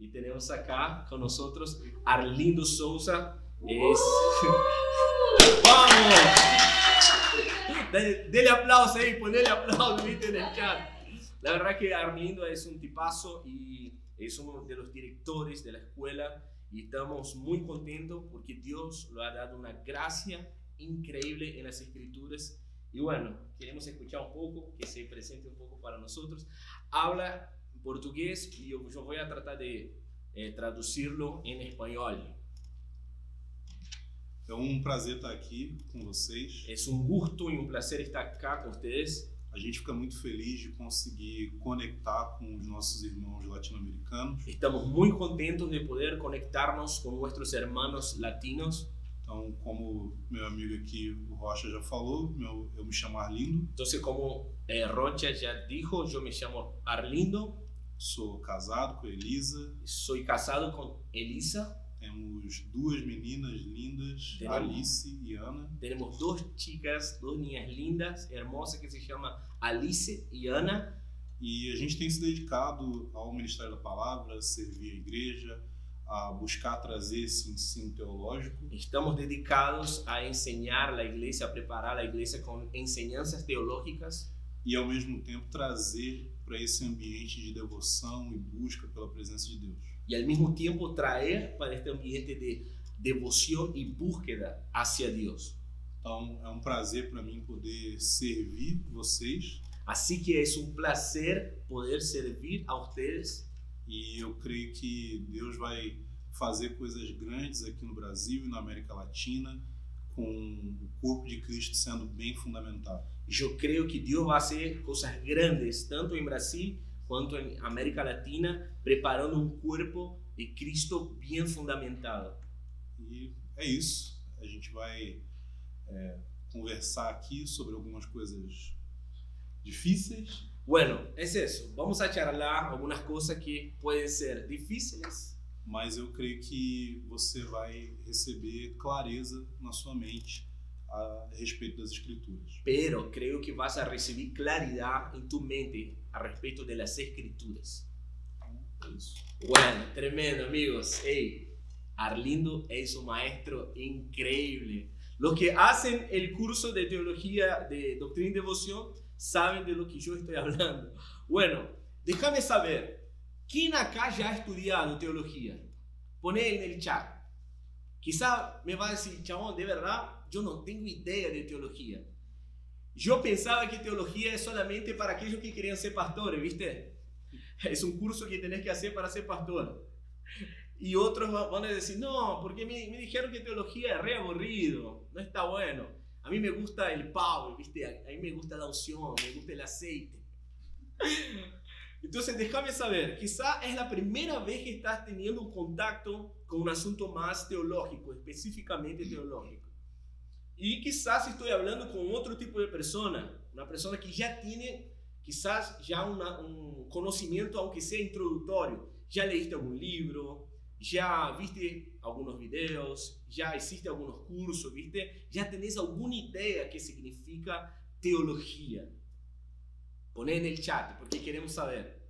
Y tenemos acá con nosotros Arlindo Souza. Es... ¡Vamos! Dele aplauso ahí, ponele aplauso, viste, en el chat. La verdad que Arlindo es un tipazo y es uno de los directores de la escuela y estamos muy contentos porque Dios lo ha dado una gracia increíble en las escrituras. Y bueno, queremos escuchar un poco, que se presente un poco para nosotros. Habla portugués y yo voy a tratar de traducirlo en español. É um prazer estar aqui com vocês. Es un gusto y un placer estar acá con ustedes. A gente fica muito feliz de conseguir conectar com os nossos irmãos latino-americanos. Estamos muy contentos de poder conectarnos con nuestros hermanos latinos. Então, como meu amigo aqui, o Rocha, já falou, eu me chamo Arlindo. Entonces, como Rocha ya dijo, yo me llamo Arlindo. Sou casado com a Elisa. Soy casado con Elisa. Temos duas meninas lindas, Alice e Ana. Tenemos dos chicas, dos niñas lindas, hermosas, que se llaman Alice y Ana. E a gente tem se dedicado ao Ministério da Palavra, a servir a igreja, a buscar trazer esse ensino teológico. Estamos dedicados a enseñar la iglesia, a preparar la iglesia con enseñanzas teológicas. E ao mesmo tempo trazer para esse ambiente de devoção e busca pela presença de Deus. Y al mismo tiempo traer para este ambiente de devoción y búsqueda hacia Dios. Então é prazer para mim poder servir vocês. Así que es un placer poder servir a ustedes. E eu creio que Deus vai fazer coisas grandes aqui no Brasil e na América Latina, com o corpo de Cristo sendo bem fundamentado. Yo creo que Dios va a hacer cosas grandes, tanto en Brasil quanto en América Latina, preparando un cuerpo de Cristo bien fundamentado. E é isso. A gente vai conversar aqui sobre algumas coisas difíceis. Bueno, es eso. Vamos a charlar algunas cosas que pueden ser difíciles. Mas eu creio que você vai receber clareza na sua mente a respeito das Escrituras. Pero creo que vas a recibir claridad en tu mente a respecto de las Escrituras. É isso. Bueno, tremendo, amigos. Hey, Arlindo es un maestro increíble. Los que hacen el curso de teología de doctrina y devoción saben de lo que yo estoy hablando. Bueno, déjame saber, ¿quién acá ya ha estudiado teología? Poné en el chat. Quizá me va a decir, chabón, de verdad, yo no tengo idea de teología. Yo pensaba que teología es solamente para aquellos que querían ser pastores, ¿viste? Es un curso que tenés que hacer para ser pastor. Y otros van a decir, no, porque me dijeron que teología es re aburrido, no está bueno. A mí me gusta el power, ¿viste? A mí me gusta la unción, me gusta el aceite. Entonces, déjame saber, quizá es la primera vez que estás teniendo un contacto con un asunto más teológico, específicamente teológico. Y quizás estoy hablando con otro tipo de persona, una persona que ya tiene quizás ya un conocimiento, aunque sea introductorio. Ya leíste algún libro, ya viste algunos videos, ya hiciste algunos cursos, ¿viste? Ya tenés alguna idea qué significa teología. Poné en el chat porque queremos saber.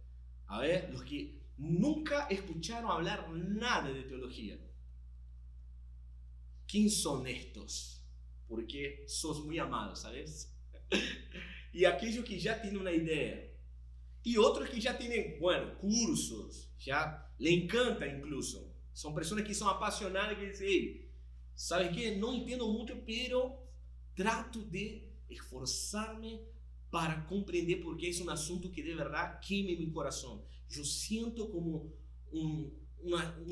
A ver, los que nunca escucharon hablar nada de teología. ¿Quién son estos? Porque sos muy amados, ¿sabes? Y aquellos que ya tienen una idea. Y otros que ya tienen, bueno, cursos, ya le encanta incluso. Son personas que son apasionadas que dicen, hey, ¿sabes qué? No entiendo mucho, pero trato de esforzarme para comprender porque es un asunto que de verdad queme mi corazón. Yo siento como un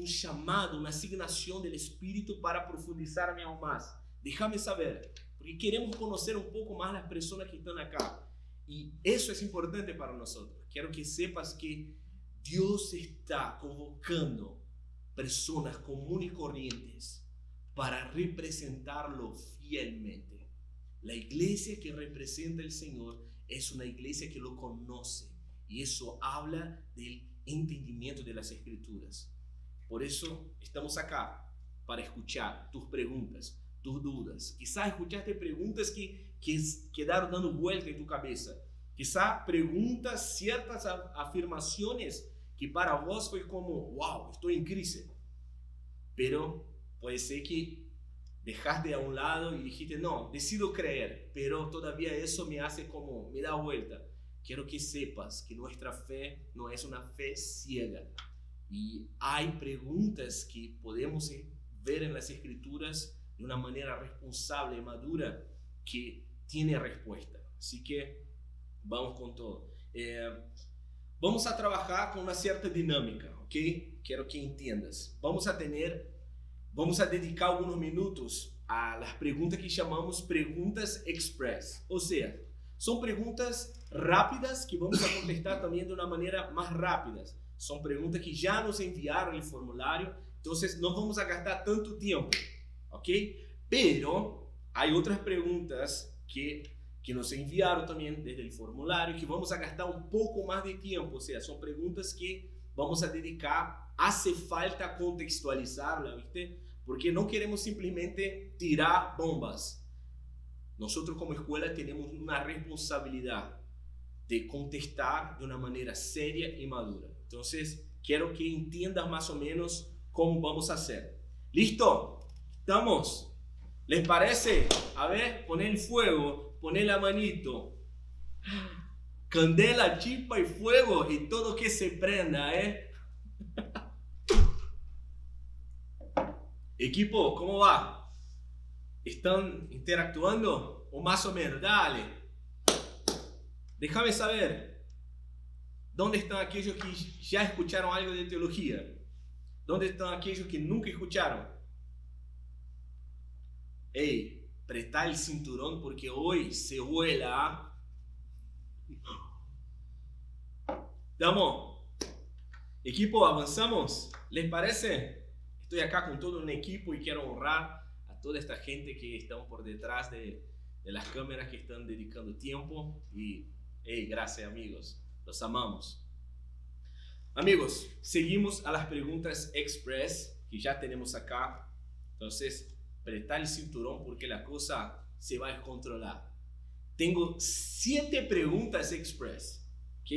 llamado, una asignación del Espíritu para profundizarme aún más. Déjame saber, porque queremos conocer un poco más las personas que están acá. Y eso es importante para nosotros. Quiero que sepas que Dios está convocando personas comunes y corrientes para representarlo fielmente. La iglesia que representa al Señor es una iglesia que lo conoce y eso habla del entendimiento de las Escrituras. Por eso estamos acá para escuchar tus preguntas, tus dudas. Quizás escuchaste preguntas que quedaron dando vuelta en tu cabeza. Quizás preguntas, ciertas afirmaciones que para vos foi como, wow, estou em crise. Pero puede ser que dejaste a un lado y dijiste, no, decido creer, pero todavía eso me hace como, me da vuelta. Quiero que sepas que nuestra fe no es una fe ciega. Y hay preguntas que podemos ver en las Escrituras de una manera responsable y madura que tiene respuesta. Así que vamos con todo. Vamos a trabajar con una cierta dinámica, ¿ok? Quiero que entiendas. Vamos a dedicar algunos minutos a las preguntas que llamamos preguntas express. O sea, son preguntas rápidas que vamos a contestar también de una manera más rápida. Son preguntas que ya nos enviaron el formulario, entonces no vamos a gastar tanto tiempo, ¿ok? Pero hay otras preguntas que nos enviaron también desde el formulario que vamos a gastar un poco más de tiempo, o sea, son preguntas que vamos a dedicar, hace falta contextualizarla, ¿viste? Porque no queremos simplemente tirar bombas. Nosotros como escuela tenemos una responsabilidad de contestar de una manera seria y madura. Entonces, quiero que entiendas más o menos cómo vamos a hacer. ¿Listo? ¿Estamos? ¿Les parece? A ver, poner el fuego, poner la manito. Candela, chispa y fuego y todo que se prenda, ¿eh? Equipo, ¿cómo va? ¿Están interactuando? ¿O más o menos? Dale. Déjame saber. ¿Dónde están aquellos que ya escucharon algo de teología? ¿Dónde están aquellos que nunca escucharon? Hey, presta el cinturón porque hoy se vuela. ¿Estamos? Equipo, ¿avanzamos? ¿Les parece? Estoy acá con todo un equipo y quiero honrar a toda esta gente que están por detrás de las cámaras, que están dedicando tiempo. Y, hey, gracias amigos, los amamos. Amigos, seguimos a las preguntas express que ya tenemos acá. Entonces, presta el cinturón porque la cosa se va a descontrolar. Tengo 7 preguntas express, ¿ok?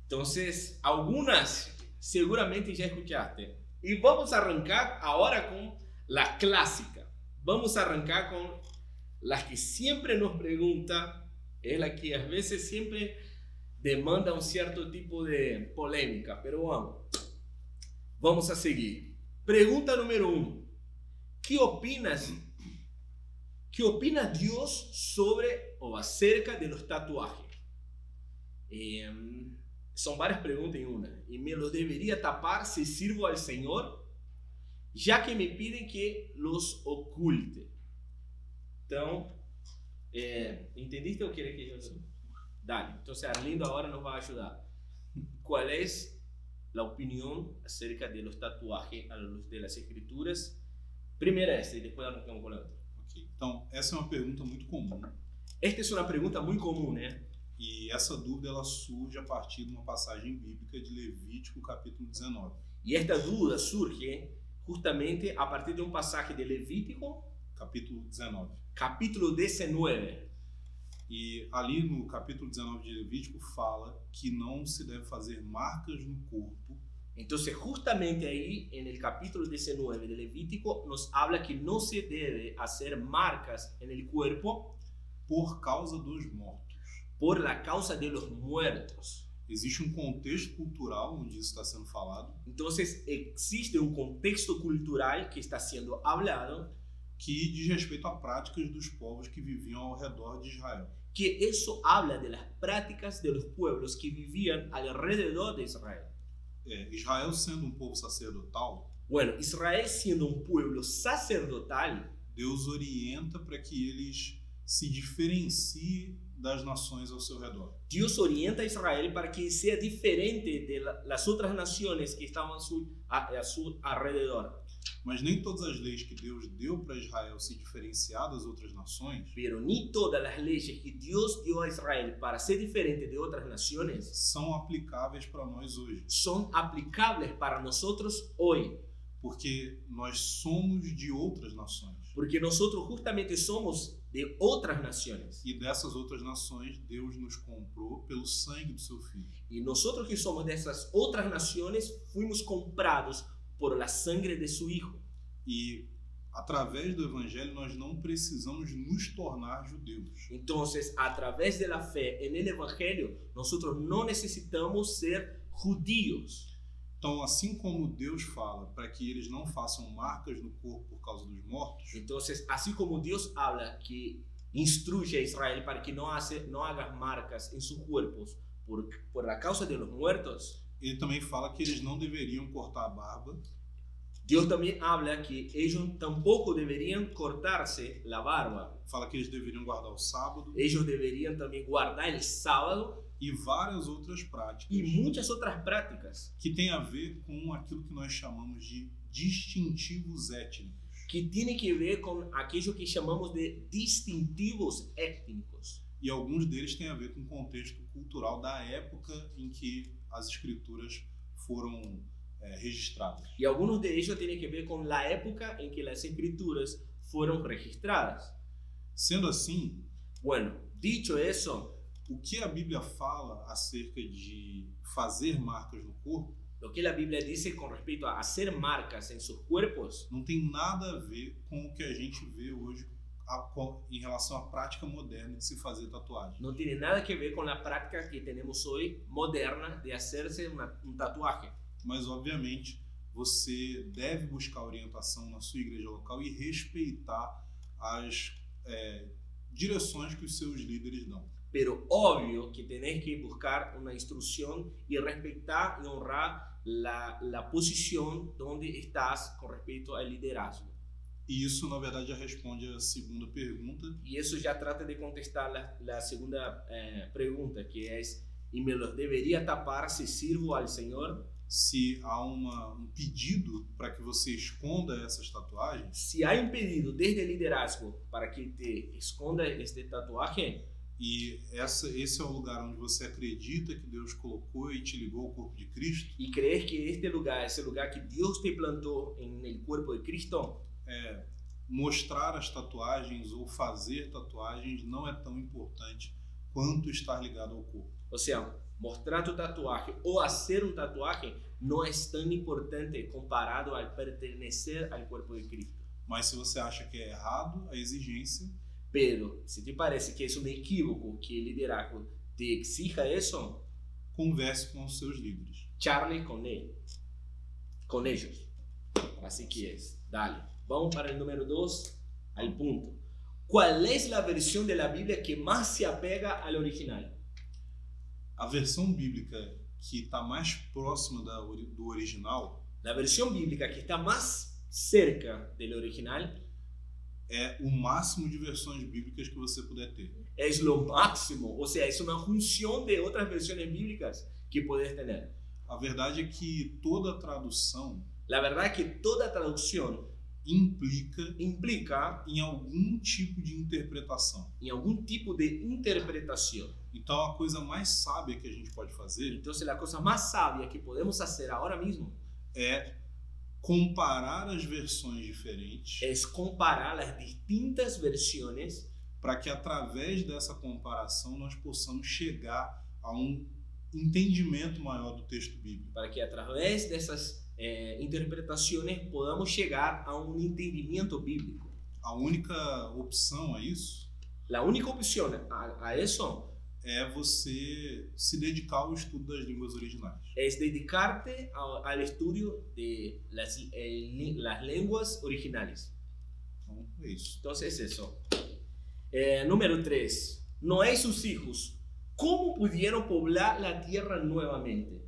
Entonces, algunas seguramente ya escuchaste. Y vamos a arrancar ahora con la clásica. Vamos a arrancar con las que siempre nos pregunta, es la que a veces siempre demanda un cierto tipo de polémica, pero vamos a seguir. Pregunta número 1. ¿Qué opina Dios sobre o acerca de los tatuajes? Son varias preguntas en una. ¿Y me lo debería tapar si sirvo al Señor? Ya que me piden que los oculte. Entonces, ¿entendiste o quieres que yo... Dale, entonces Arlindo ahora nos va a ayudar. ¿Cuál es la opinión acerca de los tatuajes a la luz de las Escrituras? Primeiro essa e depois arrancamos com a outra. Ok, então essa é uma pergunta muito comum. Esta é uma pergunta muito comum, né? E essa dúvida ela surge a partir de uma passagem bíblica de Levítico, capítulo 19. E esta dúvida surge justamente a partir de um passagem de Levítico, capítulo 19. Capítulo 19. E ali no capítulo 19 de Levítico fala que não se deve fazer marcas no corpo. Entonces, justamente ahí, en el capítulo 19 de Levítico, nos habla que no se debe hacer marcas en el cuerpo por causa dos mortos. Por la causa de los muertos. Existe contexto cultural onde isso está sendo falado. Entonces, existe contexto cultural que está sendo hablado que diz respeito a práticas dos povos que viviam ao redor de Israel. Que eso habla de las prácticas de los pueblos que vivían alrededor de Israel. Israel sendo povo sacerdotal, bueno, Israel siendo pueblo sacerdotal, Deus orienta para que eles se diferenciem das nações ao seu redor. Dios orienta a Israel para que sea diferente de las otras naciones que estaban a su alrededor. Mas nem todas as leis que Deus deu para Israel se diferenciar das outras nações, pero ni todas las leyes que Dios dio a Israel para ser diferente de otras naciones são aplicáveis para nós hoje. Son aplicables para nosotros hoy. Porque nós somos de outras nações. Porque nosotros justamente somos de otras naciones. E dessas outras nações, Deus nos comprou pelo sangue do seu Filho. Y nosotros que somos de esas otras naciones fuimos comprados por la sangre de su Hijo. E através do evangelho nós não precisamos nos tornar judeus. Entonces, a través de la fe en el Evangelio, nosotros no necesitamos ser judíos. Então, assim como Deus fala para que eles não façam marcas no corpo por causa dos mortos, Entonces, así como Dios habla que instruye a Israel para que no hagas marcas en sus cuerpos por la causa de los muertos, ele também fala que eles não deveriam cortar a barba, Dios también habla que ellos tampoco deberían cortarse la barba. fala que eles deveriam guardar o sábado Ellos deberían también guardar el sábado e várias outras práticas y muchas otras prácticas que tem a ver com aquilo que nós chamamos de distintivos étnicos. que tienen que ver con aquello que llamamos de distintivos étnicos. E alguns deles têm a ver com o contexto cultural da época em que as escrituras foram registradas. Y algunos de ellos tienen que ver con la época en que las escrituras fueron registradas. Sendo assim, Bueno, dicho eso, o que a Bíblia fala acerca de fazer marcas no corpo lo que la Biblia dice con respecto a hacer marcas en sus cuerpos não tem nada a ver com o que a gente vê hoje em relação à prática moderna de se fazer tatuagem. no tiene nada que ver con la práctica que tenemos hoy moderna de hacerse un tatuaje. Mas, obviamente, você deve buscar orientação na sua igreja local e respeitar as direções que os seus líderes dão. Pero obvio que tenés que buscar una instrucción y respetar y honrar la posición donde estás con respecto al liderazgo. E isso, na verdade, já responde a segunda pergunta. Y eso ya trata de contestar la segunda pregunta, que es, ¿y me los debería tapar si sirvo al Señor? Se há um pedido para que você esconda essas tatuagens, Si hay un pedido desde el liderazgo para que te esconda este tatuaje, e esse é o lugar onde você acredita que Deus colocou e te ligou ao corpo de Cristo, y crees que este lugar es el lugar que Dios te plantó en el cuerpo de Cristo, mostrar as tatuagens ou fazer tatuagens não é tão importante quanto estar ligado ao corpo. o sea, mostrar tu tatuaje o hacer un tatuaje no es tan importante comparado al pertenecer al cuerpo de Cristo. Mas se você acha que é errado a exigência, Pero si te parece que es un equívoco que el liderazgo te exija eso, converse com os seus líderes. charle con ellos. Así que es, dale. Vamos para el número 2, al punto. ¿Cuál es la versión de la Biblia que más se apega al original? A versão bíblica que está mais próxima do original La versión bíblica que está más cerca del original é o máximo de versões bíblicas que você puder ter. es lo máximo, o sea, es una función de otras versiones bíblicas que puedes tener. A verdade é que toda tradução La verdad es que toda traducción implica implica algum tipo de interpretação. en algún tipo de interpretación. Então, a coisa mais sábia que a gente pode fazer Entonces, la cosa más sabia que podemos hacer ahora mismo é comparar as versões diferentes es comparar las distintas versiones para que, através dessa comparação, nós possamos chegar a entendimento maior do texto bíblico. para que a través de esas interpretaciones podamos llegar a un entendimiento bíblico. A única opção a isso La única opción a eso é você se dedicar ao estudo das línguas originais. es dedicarte al estudio de las lenguas originales. Então, é isso. Entonces eso. Número 3. Noé y sus hijos, ¿cómo pudieron poblar la tierra nuevamente?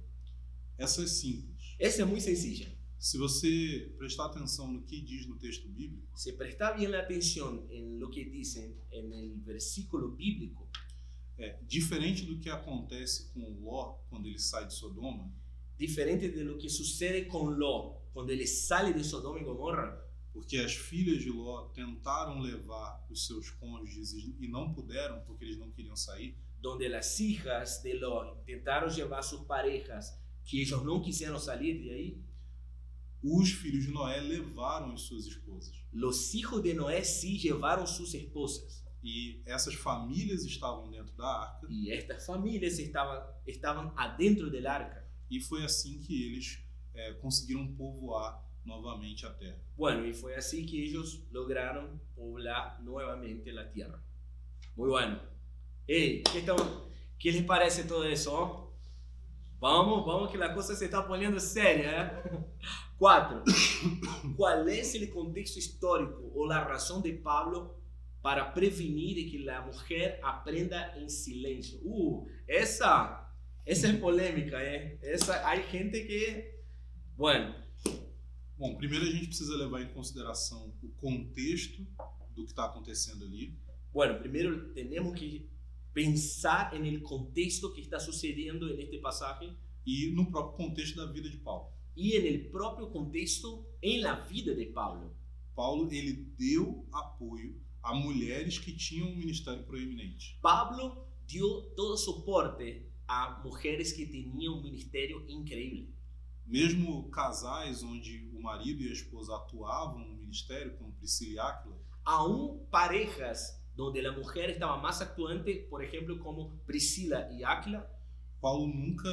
Essa é simples. Esa es muy sencilla. Se você prestar atenção no que diz no texto bíblico, Si prestas bien la atención en lo que dicen en el versículo bíblico, diferente do que acontece com Ló quando ele sai de Sodoma, diferente de lo que sucede con Ló cuando él sale de Sodoma y Gomorra, porque as filhas de Ló tentaram levar os seus cônjuges e não puderam porque eles não queriam sair, donde las hijas de Ló intentaron llevar sus parejas que ellos no quisieron salir de ahí, os filhos de Noé levaram as suas esposas. los hijos de Noé sí llevaron sus esposas. E essas famílias estavam dentro da arca. Y estas familias estaban adentro del arca. E foi assim que eles conseguiram povoar novamente a terra. Bueno, y fue así que ellos lograron poblar nuevamente la tierra. Muy bueno. Hey, ¿qué les parece todo eso? Vamos que la cosa se está poniendo seria, ¿eh? 4. ¿Cuál es el contexto histórico o la razón de Pablo para prevenir de que la mujer aprenda en silencio? Esa es polémica, ¿eh? Hay gente que... Bueno. Bom, primeiro a gente precisa levar em consideração o contexto do que está acontecendo ali. Bueno, primero tenemos que pensar en el contexto que está sucediendo en este pasaje. E no próprio contexto da vida de Paulo. Y en el propio contexto en la vida de Pablo. Paulo, ele deu apoio a mulheres que tinham um ministério proeminente. Pablo dio todo soporte a mujeres que tenían un ministerio increíble. Mesmo casais onde o marido e a esposa atuavam no ministério, como Priscila e Áquila, aún parejas donde la mujer estaba más actuante, por ejemplo, como Priscila y Áquila, Paulo nunca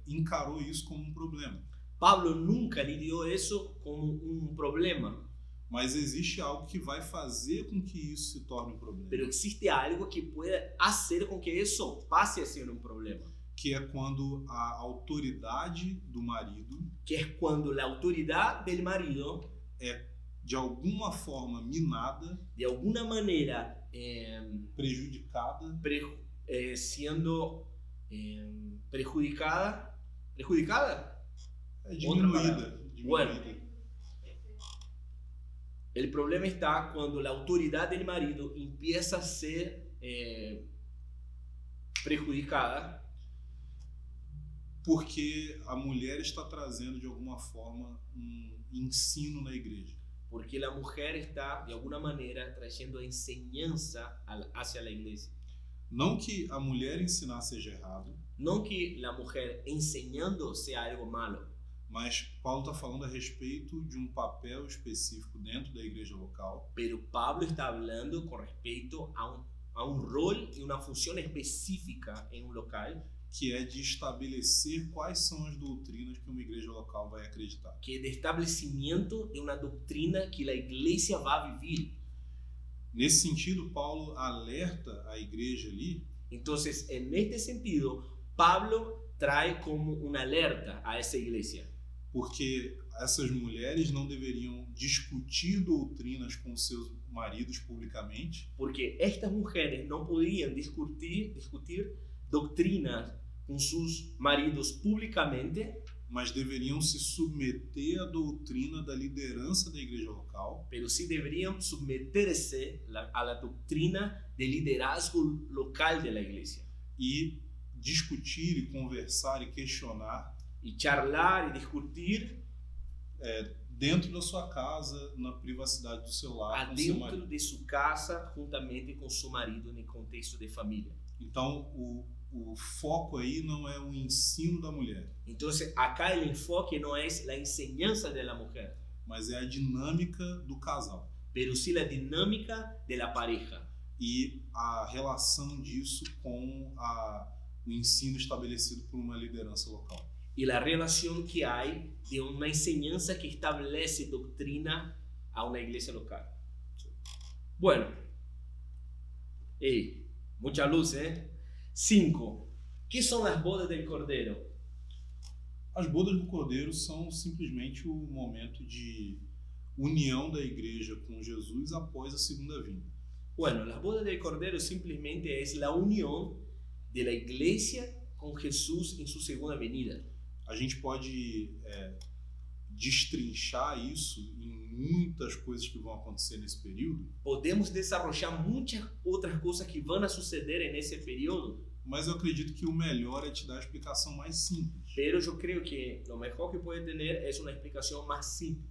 encarou isso como um problema. Pablo nunca lidió eso como un problema. Mas existe algo que vai fazer com que isso se torne um problema. Pero existe algo que puede hacer con que eso pase a ser un problema. Que é quando a autoridade do marido, que es cuando la autoridad del marido é de alguma forma minada, de alguna manera prejudicada, siendo prejudicada, diminuída. Bueno, el problema está cuando la autoridad del marido empieza a ser prejudicada. Porque a mulher está trazendo de alguma forma ensino na igreja. Porque la mujer está de alguna manera trayendo enseñanza hacia la iglesia. Não que a mulher ensinar seja errado. Não que la mujer enseñando sea algo malo. Mas Paulo está falando a respeito de um papel específico dentro da igreja local. Pero Pablo está hablando con respecto a un rol y una función específica en un local. Que é de estabelecer quais são as doutrinas que uma igreja local vai acreditar. Que é de estabelecimento de uma doutrina que a igreja vai viver. Nesse sentido, Paulo alerta a igreja ali. Então, neste sentido, Pablo traz como um alerta a essa igreja. Porque essas mulheres não deveriam discutir doutrinas com seus maridos publicamente. Porque estas mulheres não podiam discutir doutrinas com seus maridos publicamente, mas deveriam se submeter à doutrina da liderança da igreja local. Pero sí deberían submeterse a la doctrina de liderazgo local de la iglesia. E discutir e conversar e questionar. E charlar e discutir dentro da sua casa, na privacidade do seu lar, com seu marido. Dentro de sua casa, juntamente com seu marido, no contexto de família. Então, o foco aí não é o ensino da mulher. Então, acá o enfoque não é a enseñanza da mulher, mas é a dinâmica do casal. Pero sí a dinâmica da pareja. E a relação disso com o ensino estabelecido por uma liderança local. E a relação que há de uma enseñanza que estabelece doutrina a uma igreja local. Bueno, muita luz, 5. Que são as bodas do Cordeiro? As bodas do Cordeiro são simplesmente o momento de união da igreja com Jesus após a segunda vinda. Bueno, las bodas del Cordero simplesmente es la unión de la iglesia con Jesús en su segunda venida. A gente pode destrinchar isso em muitas coisas que vão acontecer nesse período. Podemos desarrollar muitas outras coisas que vão a suceder nesse período. Mas eu acredito que o melhor é te dar a explicação mais simples. Pero yo creo que lo mejor que puede tener es una explicación más simple.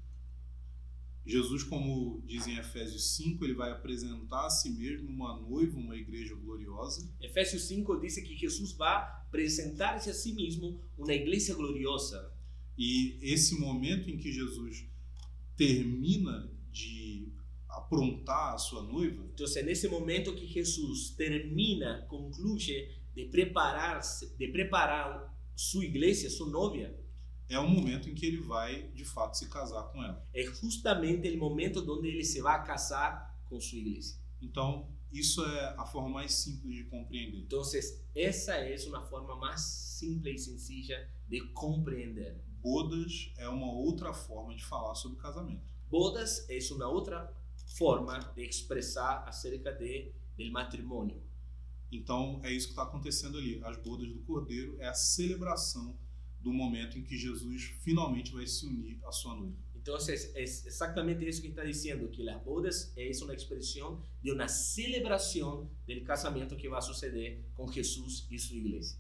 Jesus, como diz em Efésios 5, ele vai apresentar a si mesmo uma noiva, uma igreja gloriosa. Efésios 5 diz que Jesus vai apresentar-se a si mesmo uma igreja gloriosa. E esse momento em que Jesus termina de aprontar a sua noiva, Entonces, en ese momento que Jesús concluye de preparar su iglesia, su novia, é o momento em que ele vai, de fato, se casar com ela. es justamente el momento donde él se va a casar con su iglesia. Então, isso é a forma mais simples de compreender. Entonces, esa es una forma más simple y sencilla de comprender. Bodas é uma outra forma de falar sobre casamento. Bodas es una otra forma de expresar acerca del matrimonio. Então, é isso que está acontecendo ali. As bodas do Cordeiro é a celebração do momento em que Jesus finalmente vai se unir à sua noiva. Entonces, es exactamente eso que está diciendo, que las bodas es una expresión de una celebración del casamiento que va a suceder con Jesús y su iglesia.